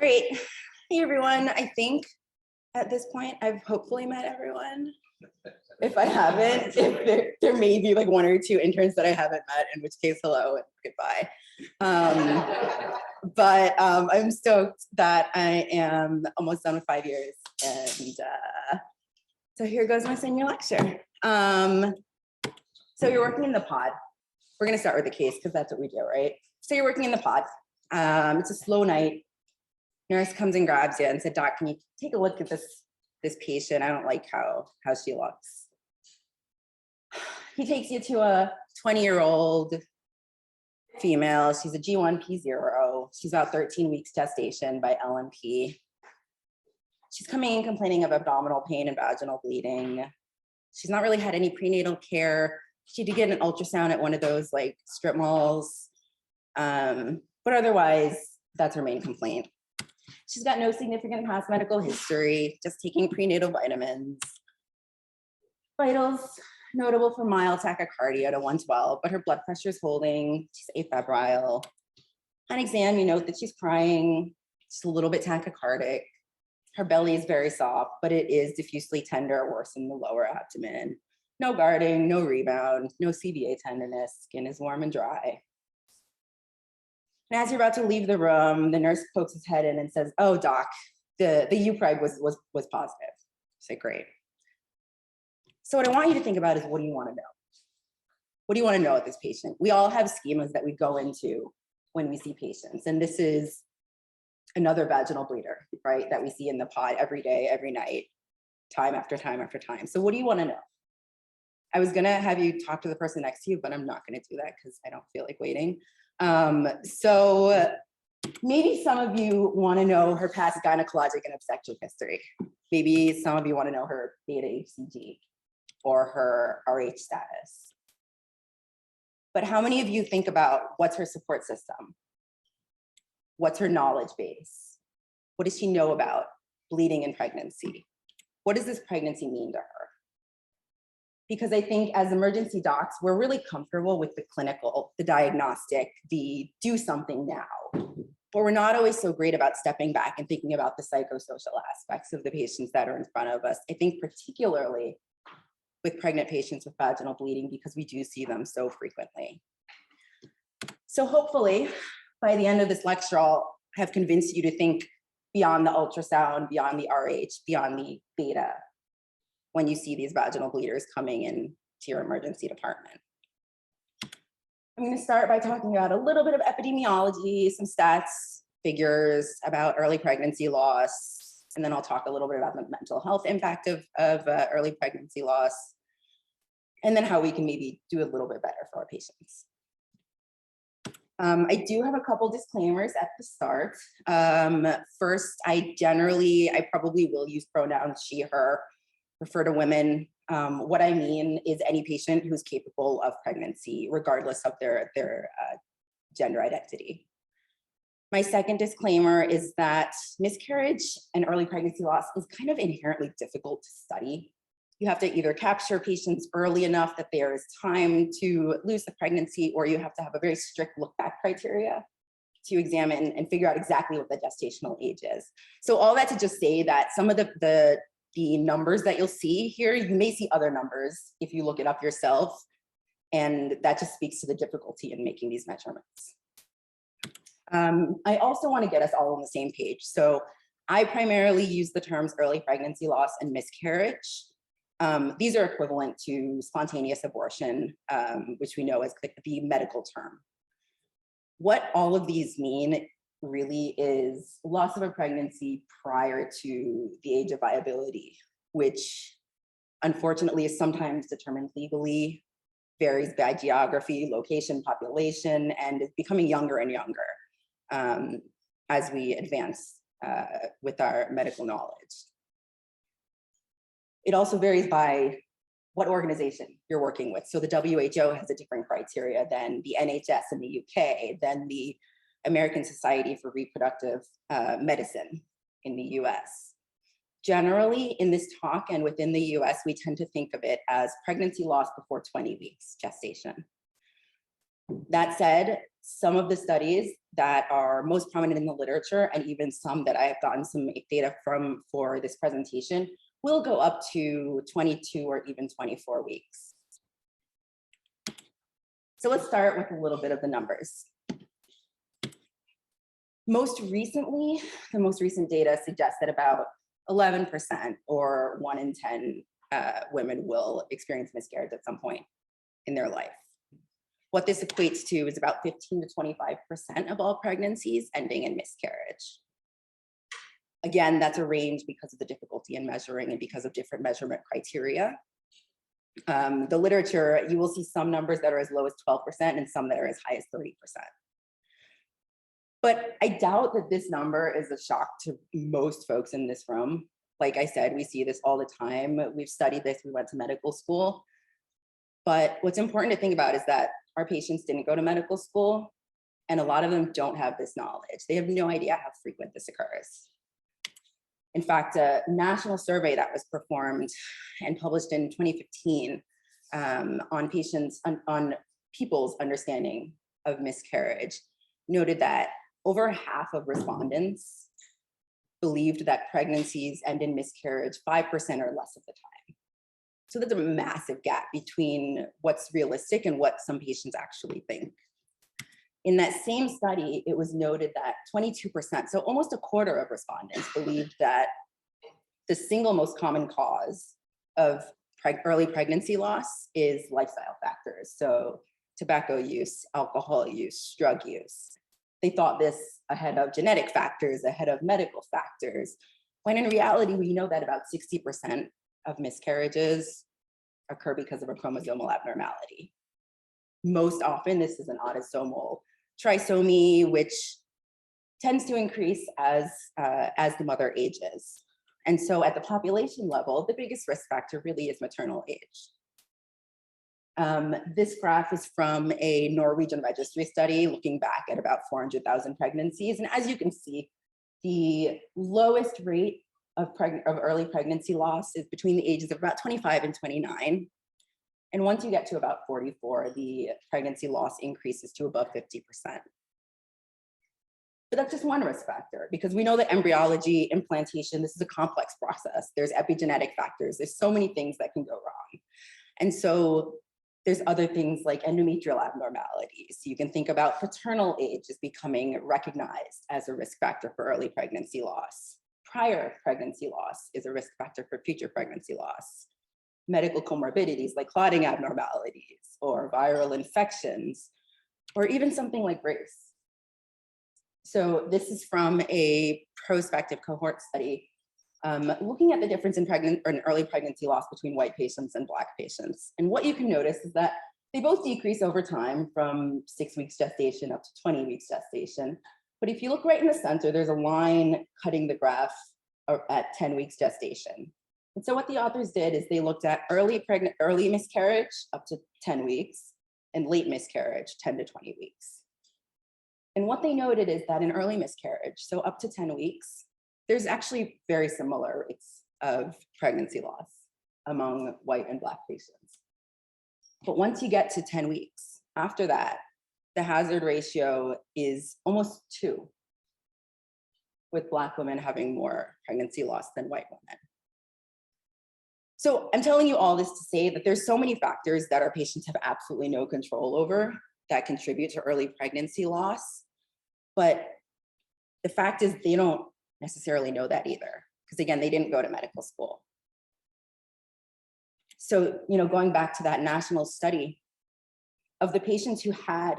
Great. Hey, everyone. I think at this point, I've hopefully met everyone. If I haven't, if there may be like one or two interns that I haven't met, in which case, hello and goodbye. But I'm stoked that I am almost done with 5 years. And so here goes my senior lecture. So you're working in the pod. We're going to start with the case because that's what we do, right? So you're working in the pod. It's a slow night. Nurse comes and grabs you and said, "Doc, can you take a look at this patient? I don't like how she looks." He takes you to a 20-year-old female. She's a G1P0. She's about 13 weeks gestation by LMP. She's coming in complaining of abdominal pain and vaginal bleeding. She's not really had any prenatal care. She did get an ultrasound at one of those like strip malls. But otherwise, that's her main complaint. She's got no significant past medical history, just taking prenatal vitamins. Vitals notable for mild tachycardia to 112, but her blood pressure is holding. She's afebrile. On exam, you note that she's crying. She's a little bit tachycardic. Her belly is very soft, but it is diffusely tender, worse in the lower abdomen. No guarding, no rebound, no CVA tenderness. Skin is warm and dry. And as you're about to leave the room, the nurse pokes his head in and says, "Oh, doc, the UPreg was positive." I say, "Great." So what I want you to think about is, what do you want to know? What do you want to know at this patient? We all have schemas that we go into when we see patients. And this is another vaginal bleeder, right? That we see in the pod every day, every night, time after time after time. So what do you want to know? I was going to have you talk to the person next to you, but I'm not going to do that because I don't feel like waiting. So maybe some of you want to know her past gynecologic and obstetric history. Maybe some of you want to know her beta HCG or her RH status. But how many of you think about what's her support system? What's her knowledge base? What does she know about bleeding in pregnancy? What does this pregnancy mean to her? Because I think as emergency docs, we're really comfortable with the clinical, the diagnostic, the do something now. But we're not always so great about stepping back and thinking about the psychosocial aspects of the patients that are in front of us. I think particularly with pregnant patients with vaginal bleeding, because we do see them so frequently. So hopefully, by the end of this lecture, I'll have convinced you to think beyond the ultrasound, beyond the RH, beyond the beta, when you see these vaginal bleeders coming in to your emergency department. I'm going to start by talking about a little bit of epidemiology, some stats, figures about early pregnancy loss, and then I'll talk a little bit about the mental health impact of early pregnancy loss, and then how we can maybe do a little bit better for our patients. I do have a couple disclaimers at the start. First, I probably will use pronouns she, her, refer to women. What I mean is any patient who's capable of pregnancy, regardless of their gender identity. My second disclaimer is that miscarriage and early pregnancy loss is kind of inherently difficult to study. You have to either capture patients early enough that there is time to lose the pregnancy, or you have to have a very strict look back criteria to examine and figure out exactly what the gestational age is. So all that to just say that some of the numbers that you'll see here, you may see other numbers if you look it up yourself. And that just speaks to the difficulty in making these measurements. I also want to get us all on the same page. So I primarily use the terms early pregnancy loss and miscarriage. These are equivalent to spontaneous abortion, which we know as the medical term. What all of these mean really is loss of a pregnancy prior to the age of viability, which unfortunately is sometimes determined legally, varies by geography, location, population, and is becoming younger and younger as we advance with our medical knowledge. It also varies by what organization you're working with. So the WHO has a different criteria than the NHS in the UK, than the American Society for Reproductive Medicine in the US. Generally, in this talk and within the US, we tend to think of it as pregnancy loss before 20 weeks gestation. That said, some of the studies that are most prominent in the literature, and even some that I have gotten some data from for this presentation, will go up to 22 or even 24 weeks. So let's start with a little bit of the numbers. Most recently, the most recent data suggests that about 11% or 1 in 10 women will experience miscarriage at some point in their life. What this equates to is about 15 to 25% of all pregnancies ending in miscarriage. Again, that's a range because of the difficulty in measuring and because of different measurement criteria. The literature, you will see some numbers that are as low as 12% and some that are as high as 30%. But I doubt that this number is a shock to most folks in this room. Like I said, we see this all the time. We've studied this, we went to medical school. But what's important to think about is that our patients didn't go to medical school, and a lot of them don't have this knowledge. They have no idea how frequent this occurs. In fact, a national survey that was performed and published in 2015 on people's understanding of miscarriage noted that over half of respondents believed that pregnancies end in miscarriage 5% or less of the time. So there's a massive gap between what's realistic and what some patients actually think. In that same study, it was noted that 22%, so almost a quarter of respondents, believed that the single most common cause of early pregnancy loss is lifestyle factors. So tobacco use, alcohol use, drug use. They thought this ahead of genetic factors, ahead of medical factors, when in reality, we know that about 60% of miscarriages occur because of a chromosomal abnormality. Most often, this is an autosomal trisomy, which tends to increase as the mother ages. And so at the population level, the biggest risk factor really is maternal age. This graph is from a Norwegian registry study looking back at about 400,000 pregnancies. And as you can see, the lowest rate of early pregnancy loss is between the ages of about 25 and 29. And once you get to about 44, the pregnancy loss increases to above 50%. But that's just one risk factor, because we know that embryology, implantation, this is a complex process. There's epigenetic factors. There's so many things that can go wrong. And so there's other things like endometrial abnormalities. You can think about paternal age as becoming recognized as a risk factor for early pregnancy loss. Prior pregnancy loss is a risk factor for future pregnancy loss. Medical comorbidities like clotting abnormalities or viral infections, or even something like race. So this is from a prospective cohort study looking at the difference in early pregnancy loss between white patients and Black patients. And what you can notice is that they both decrease over time from 6 weeks gestation up to 20 weeks gestation. But if you look right in the center, there's a line cutting the graph at 10 weeks gestation. And so what the authors did is they looked at early miscarriage up to 10 weeks and late miscarriage 10 to 20 weeks. And what they noted is that in early miscarriage, so up to 10 weeks, there's actually very similar rates of pregnancy loss among white and Black patients. But once you get to 10 weeks, after that, the hazard ratio is almost 2, with Black women having more pregnancy loss than white women. So I'm telling you all this to say that there's so many factors that our patients have absolutely no control over that contribute to early pregnancy loss. But the fact is they don't necessarily know that either, because again, they didn't go to medical school. So, going back to that national study, of the patients who had,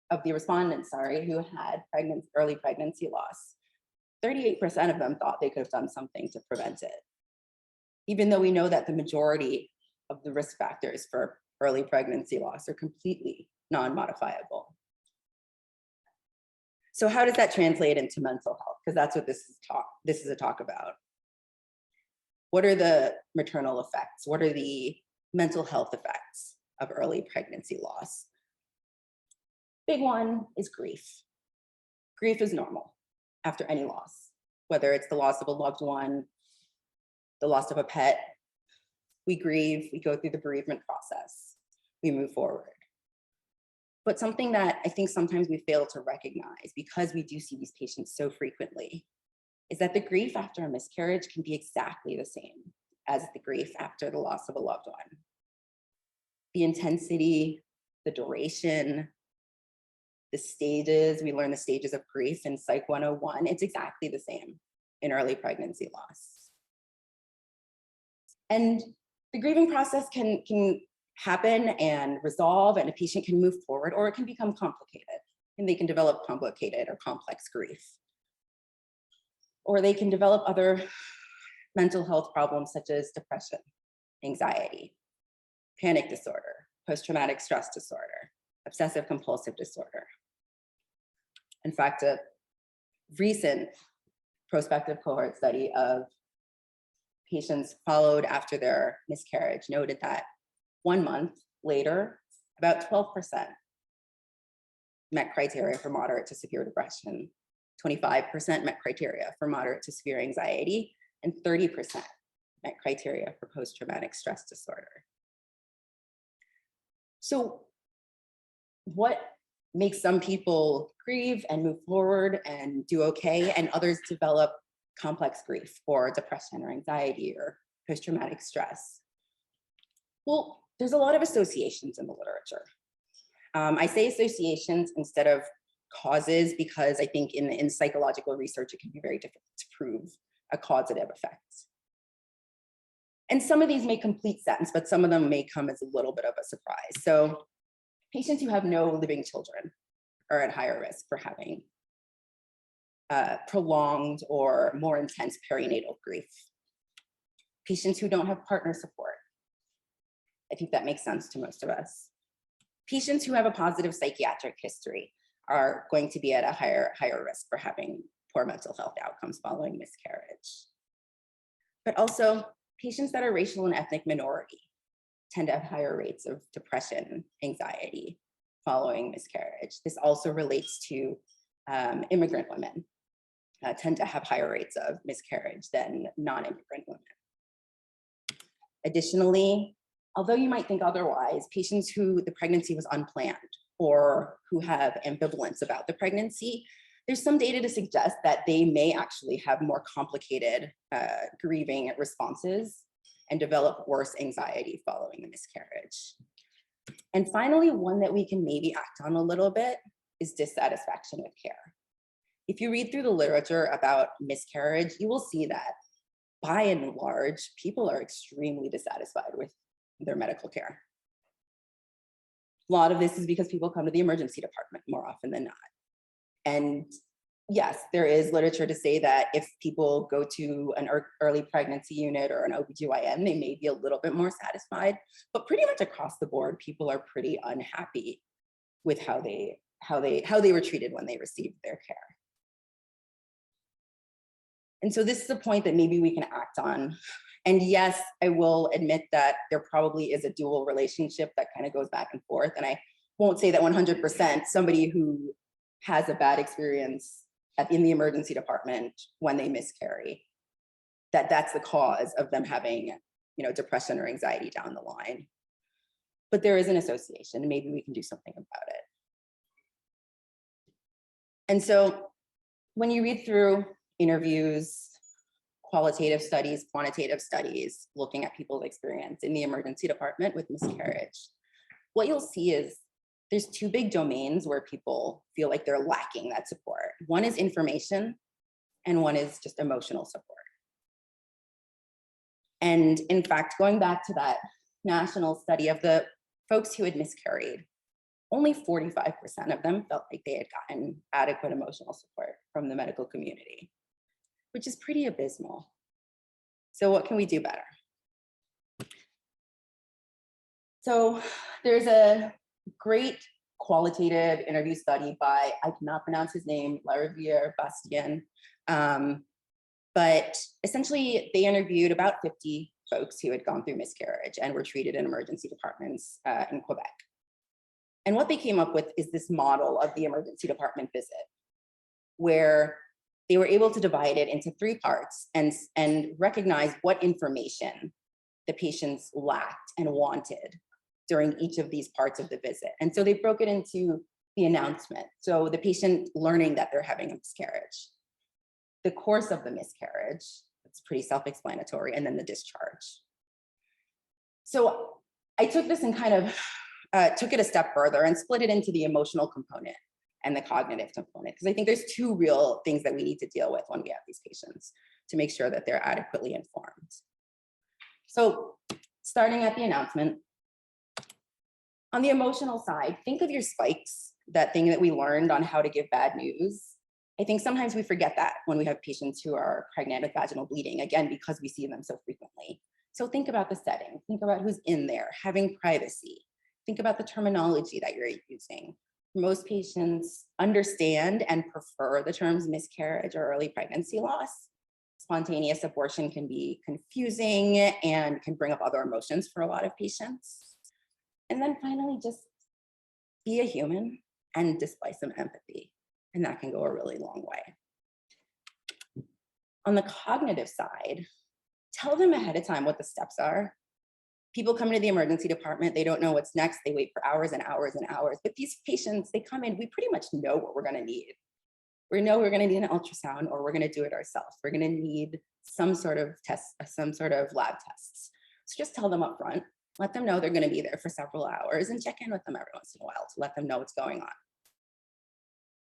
of the respondents, who had early pregnancy loss, 38% of them thought they could have done something to prevent it, even though we know that the majority of the risk factors for early pregnancy loss are completely non-modifiable. So how does that translate into mental health? Because that's what this is a talk about. What are the maternal effects? What are the mental health effects of early pregnancy loss? Big one is grief. Grief is normal after any loss, whether it's the loss of a loved one, the loss of a pet. We grieve, we go through the bereavement process, we move forward. But something that I think sometimes we fail to recognize, because we do see these patients so frequently, is that the grief after a miscarriage can be exactly the same as the grief after the loss of a loved one. The intensity, the duration, the stages, we learn the stages of grief in Psych 101, it's exactly the same in early pregnancy loss. And the grieving process can happen and resolve, and a patient can move forward, or it can become complicated, and they can develop complicated or complex grief. Or they can develop other mental health problems such as depression, anxiety, panic disorder, post-traumatic stress disorder, obsessive compulsive disorder. In fact, a recent prospective cohort study of patients followed after their miscarriage noted that 1 month later, about 12% met criteria for moderate to severe depression, 25% met criteria for moderate to severe anxiety, and 30% met criteria for post-traumatic stress disorder. So what makes some people grieve and move forward and do okay, and others develop complex grief or depression or anxiety or post-traumatic stress? Well, there's a lot of associations in the literature. I say associations instead of causes because I think in psychological research, it can be very difficult to prove a causative effect. And some of these make complete sense, but some of them may come as a little bit of a surprise. So patients who have no living children are at higher risk for having prolonged or more intense perinatal grief. Patients who don't have partner support. I think that makes sense to most of us. Patients who have a positive psychiatric history are going to be at a higher risk for having poor mental health outcomes following miscarriage. But also, patients that are racial and ethnic minority tend to have higher rates of depression, anxiety following miscarriage. This also relates to immigrant women tend to have higher rates of miscarriage than non-immigrant women. Additionally, although you might think otherwise, patients who the pregnancy was unplanned or who have ambivalence about the pregnancy, there's some data to suggest that they may actually have more complicated grieving responses and develop worse anxiety following the miscarriage. And finally, one that we can maybe act on a little bit is dissatisfaction with care. If you read through the literature about miscarriage, you will see that by and large, people are extremely dissatisfied with their medical care. A lot of this is because people come to the emergency department more often than not. And yes, there is literature to say that if people go to an early pregnancy unit or an OBGYN, they may be a little bit more satisfied, but pretty much across the board, people are pretty unhappy with how they were treated when they received their care. And so this is a point that maybe we can act on. And yes, I will admit that there probably is a dual relationship that kind of goes back and forth. And I won't say that 100% somebody who has a bad experience in the emergency department when they miscarry, that's the cause of them having, depression or anxiety down the line. But there is an association, and maybe we can do something about it. And so when you read through interviews, qualitative studies, quantitative studies, looking at people's experience in the emergency department with miscarriage, what you'll see is there's two big domains where people feel like they're lacking that support. One is information, and one is just emotional support. And in fact, going back to that national study of the folks who had miscarried, only 45% of them felt like they had gotten adequate emotional support from the medical community, which is pretty abysmal. So what can we do better? So there's a great qualitative interview study by, I cannot pronounce his name, Lariviere-Bastien. But essentially they interviewed about 50 folks who had gone through miscarriage and were treated in emergency departments in Quebec. And what they came up with is this model of the emergency department visit, where they were able to divide it into 3 parts and recognize what information the patients lacked and wanted during each of these parts of the visit. And so they broke it into the announcement. So the patient learning that they're having a miscarriage, the course of the miscarriage, it's pretty self-explanatory, and then the discharge. So I took this and kind of took it a step further and split it into the emotional component and the cognitive component, because I think there's two real things that we need to deal with when we have these patients to make sure that they're adequately informed. So starting at the announcement, on the emotional side, think of your spikes, that thing that we learned on how to give bad news. I think sometimes we forget that when we have patients who are pregnant with vaginal bleeding, again, because we see them so frequently. So think about the setting, think about who's in there, having privacy, think about the terminology that you're using. Most patients understand and prefer the terms miscarriage or early pregnancy loss. Spontaneous abortion can be confusing and can bring up other emotions for a lot of patients. And then finally, just be a human and display some empathy, and that can go a really long way. On the cognitive side, tell them ahead of time what the steps are. People come into the emergency department, they don't know what's next, they wait for hours and hours and hours, but these patients, they come in, we pretty much know what we're gonna need. We know we're gonna need an ultrasound, or we're gonna do it ourselves. We're gonna need some sort of test, some sort of lab tests. So just tell them up front, let them know they're gonna be there for several hours, and check in with them every once in a while to let them know what's going on.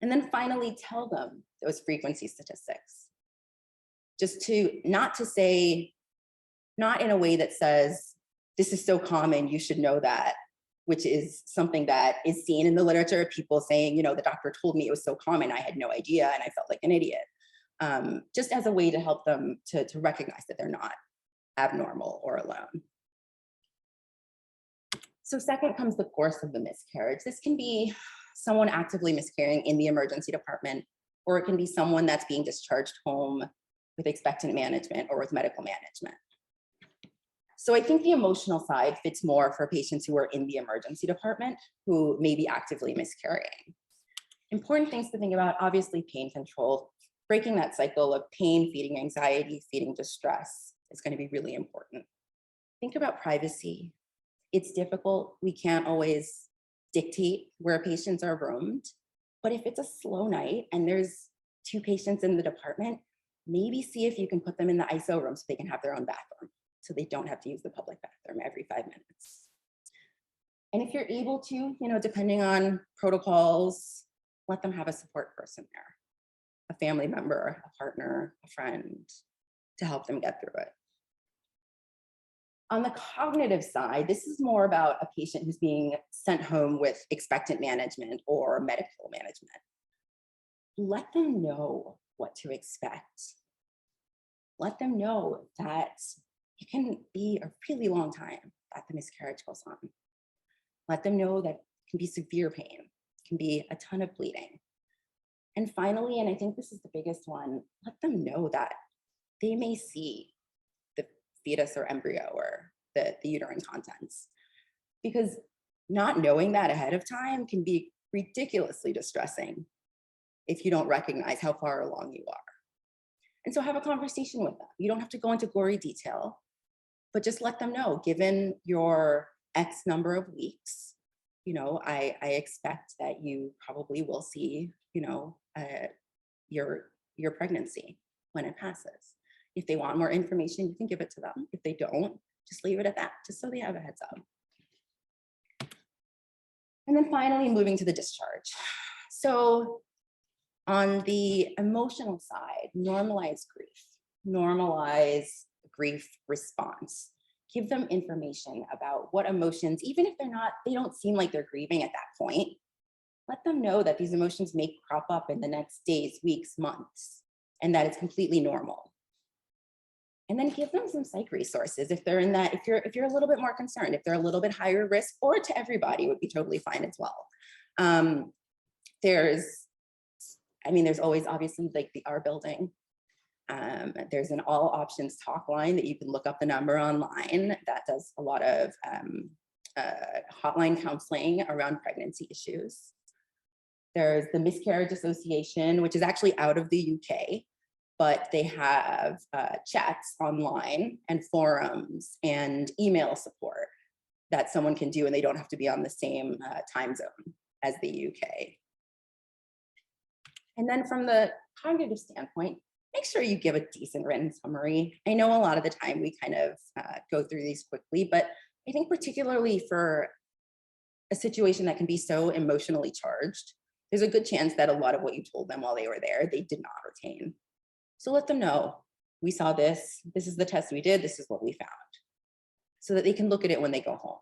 And then finally, tell them those frequency statistics. Just to, not to say, not in a way that says, this is so common, you should know that, which is something that is seen in the literature, people saying, you know, the doctor told me it was so common, I had no idea, and I felt like an idiot. Just as a way to help them to recognize that they're not abnormal or alone. So second comes the course of the miscarriage. This can be someone actively miscarrying in the emergency department, or it can be someone that's being discharged home with expectant management or with medical management. So I think the emotional side fits more for patients who are in the emergency department who may be actively miscarrying. Important things to think about, obviously pain control. Breaking that cycle of pain, feeding anxiety, feeding distress is going to be really important. Think about privacy. It's difficult. We can't always dictate where patients are roomed, but if it's a slow night and there's 2 patients in the department, maybe see if you can put them in the ISO room so they can have their own bathroom, so they don't have to use the public bathroom every 5 minutes. And if you're able to, you know, depending on protocols, let them have a support person there, a family member, a partner, a friend, to help them get through it. On the cognitive side, this is more about a patient who's being sent home with expectant management or medical management. Let them know what to expect. Let them know that it can be a really long time that the miscarriage goes on. Let them know that it can be severe pain, it can be a ton of bleeding. And finally, and I think this is the biggest one, let them know that they may see the fetus or embryo or the uterine contents. Because not knowing that ahead of time can be ridiculously distressing if you don't recognize how far along you are. And so have a conversation with them. You don't have to go into gory detail, but just let them know, given your X number of weeks, you know, I expect that you probably will see, you know, your pregnancy when it passes. If they want more information, you can give it to them. If they don't, just leave it at that, just so they have a heads up. And then finally, moving to the discharge. So on the emotional side, normalize grief response. Give them information about what emotions, even if they don't seem like they're grieving at that point, let them know that these emotions may crop up in the next days, weeks, months, and that it's completely normal. And then give them some psych resources if they're in that, if you're a little bit more concerned, if they're a little bit higher risk, or to everybody would be totally fine as well. There's always obviously like the R building. There's an all options talk line that you can look up the number online that does a lot of hotline counseling around pregnancy issues. There's the Miscarriage Association, which is actually out of the UK, but they have chats online and forums and email support that someone can do, and they don't have to be on the same time zone as the UK. And then from the cognitive standpoint, make sure you give a decent written summary. I know a lot of the time we kind of go through these quickly, but I think particularly for a situation that can be so emotionally charged, there's a good chance that a lot of what you told them while they were there, they did not retain. So let them know, we saw this, this is the test we did, this is what we found, so that they can look at it when they go home.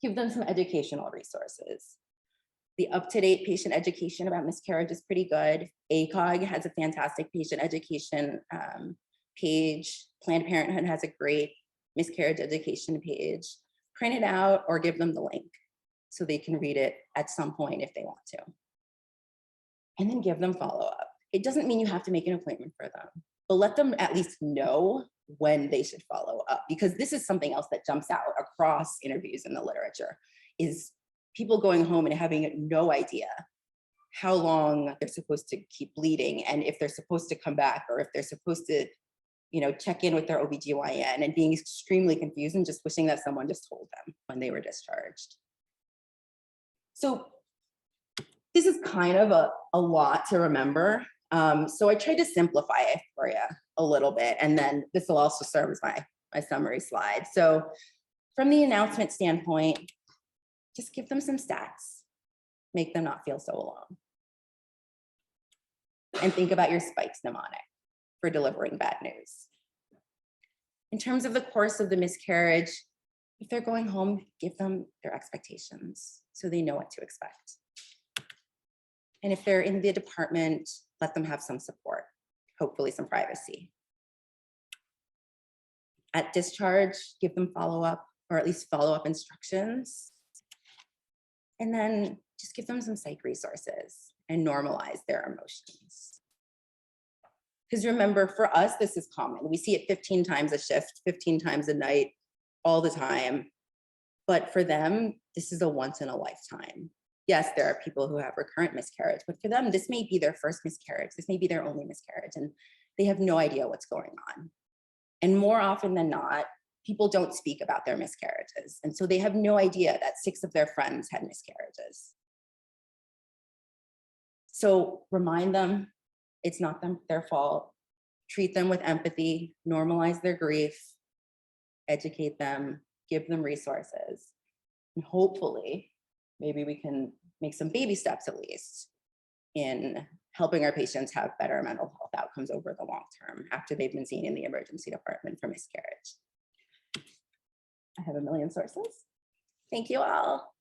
Give them some educational resources. The up-to-date patient education about miscarriage is pretty good. ACOG has a fantastic patient education page. Planned Parenthood has a great miscarriage education page. Print it out or give them the link so they can read it at some point if they want to. And then give them follow-up. It doesn't mean you have to make an appointment for them, but let them at least know when they should follow up, because this is something else that jumps out across interviews in the literature, is people going home and having no idea how long they're supposed to keep bleeding, and if they're supposed to come back, or if they're supposed to, you know, check in with their OBGYN, and being extremely confused and just wishing that someone just told them when they were discharged. So this is kind of a lot to remember. So I tried to simplify it for you a little bit, and then this will also serve as my summary slide. So from the announcement standpoint, just give them some stats, make them not feel so alone. And think about your spikes mnemonic for delivering bad news. In terms of the course of the miscarriage, if they're going home, give them their expectations so they know what to expect. And if they're in the department, let them have some support, hopefully some privacy. At discharge, give them follow-up, or at least follow-up instructions. And then just give them some psych resources and normalize their emotions. Because remember, for us, this is common. We see it 15 times a shift, 15 times a night, all the time. But for them, this is a once in a lifetime. Yes, there are people who have recurrent miscarriage, but for them, this may be their first miscarriage. This may be their only miscarriage, and they have no idea what's going on. And more often than not, people don't speak about their miscarriages. And so they have no idea that 6 of their friends had miscarriages. So remind them it's not their fault. Treat them with empathy, normalize their grief, educate them, give them resources. And hopefully, maybe we can make some baby steps at least in helping our patients have better mental health outcomes over the long term after they've been seen in the emergency department for miscarriage. I have a million sources. Thank you all.